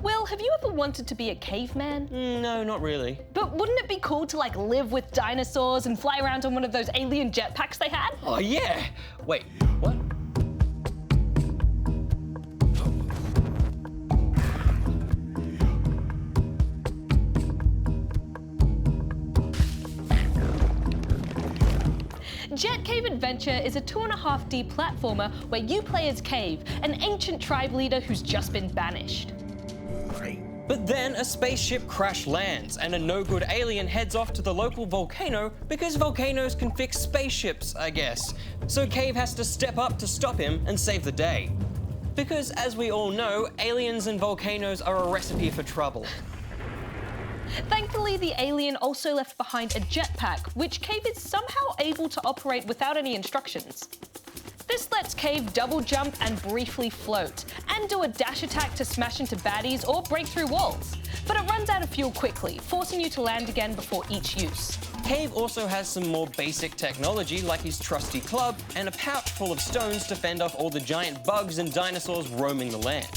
Will, have you ever wanted to be a caveman? No, not really. But wouldn't it be cool to like live with dinosaurs and fly around on one of those alien jetpacks they had? Oh yeah! Wait, what? Jet Cave Adventure is a 2.5D platformer where you play as Kave, an ancient tribe leader who's just been banished. But then a spaceship crash lands and a no-good alien heads off to the local volcano because volcanoes can fix spaceships, I guess. So Kave has to step up to stop him and save the day. Because as we all know, aliens and volcanoes are a recipe for trouble. Thankfully, the alien also left behind a jetpack, which Kave is somehow able to operate without any instructions. This lets Kave double jump and briefly float, and do a dash attack to smash into baddies or break through walls. But it runs out of fuel quickly, forcing you to land again before each use. Kave also has some more basic technology like his trusty club and a pouch full of stones to fend off all the giant bugs and dinosaurs roaming the land.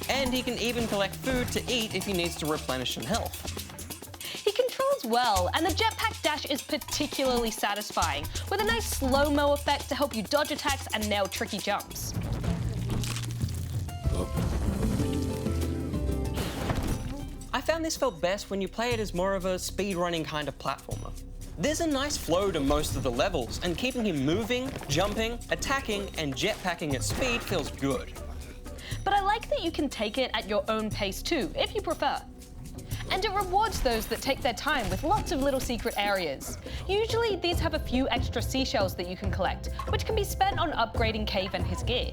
And he can even collect food to eat if he needs to replenish some health. He controls well, and the jetpack dash is particularly satisfying, with a nice slow-mo effect to help you dodge attacks and nail tricky jumps. I found this felt best when you play it as more of a speedrunning kind of platformer. There's a nice flow to most of the levels, and keeping him moving, jumping, attacking, and jetpacking at speed feels good. But I like that you can take it at your own pace too, if you prefer. And it rewards those that take their time with lots of little secret areas. Usually these have a few extra seashells that you can collect, which can be spent on upgrading Kave and his gear.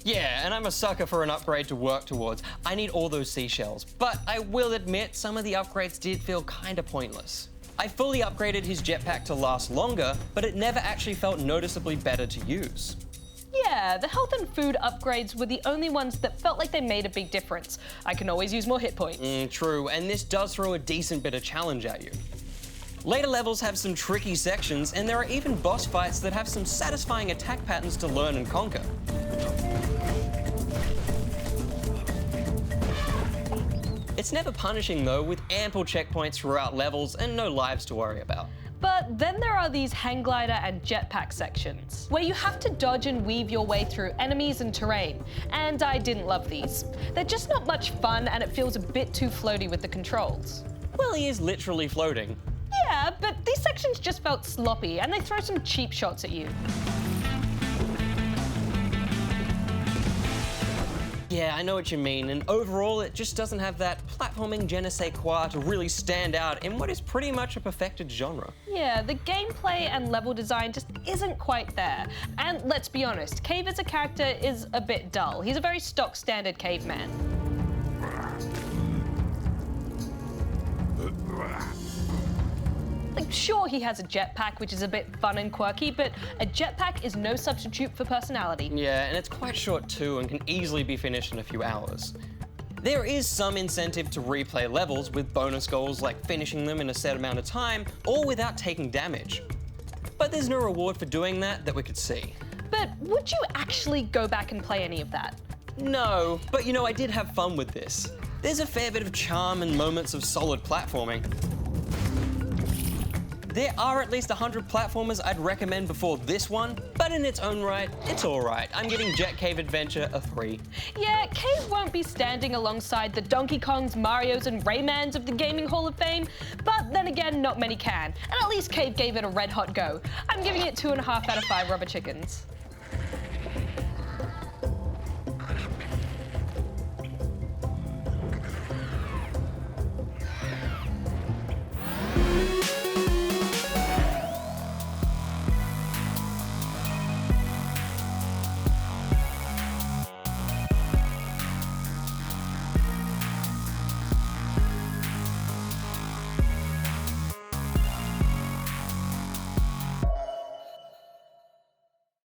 Yeah, and I'm a sucker for an upgrade to work towards. I need all those seashells, but I will admit some of the upgrades did feel kinda pointless. I fully upgraded his jetpack to last longer, but it never actually felt noticeably better to use. Yeah, the health and food upgrades were the only ones that felt like they made a big difference. I can always use more hit points. True, and this does throw a decent bit of challenge at you. Later levels have some tricky sections, and there are even boss fights that have some satisfying attack patterns to learn and conquer. It's never punishing though, with ample checkpoints throughout levels and no lives to worry about. But then there are these hang glider and jetpack sections, where you have to dodge and weave your way through enemies and terrain, and I didn't love these. They're just not much fun, and it feels a bit too floaty with the controls. Well, he is literally floating. Yeah, but these sections just felt sloppy, and they throw some cheap shots at you. Yeah, I know what you mean, and overall it just doesn't have that platforming je ne sais quoi to really stand out in what is pretty much a perfected genre. Yeah, the gameplay and level design just isn't quite there. And let's be honest, Kave as a character is a bit dull. He's a very stock standard caveman. Like, sure, he has a jetpack, which is a bit fun and quirky, but a jetpack is no substitute for personality. Yeah, and it's quite short too and can easily be finished in a few hours. There is some incentive to replay levels with bonus goals like finishing them in a set amount of time or without taking damage. But there's no reward for doing that we could see. But would you actually go back and play any of that? No, but you know, I did have fun with this. There's a fair bit of charm and moments of solid platforming. There are at least 100 platformers I'd recommend before this one, but in its own right, it's alright. I'm giving Jet Cave Adventure a 3. Yeah, Kave won't be standing alongside the Donkey Kongs, Marios, and Raymans of the Gaming Hall of Fame, but then again, not many can. And at least Kave gave it a red hot go. I'm giving it 2.5 out of 5 rubber chickens.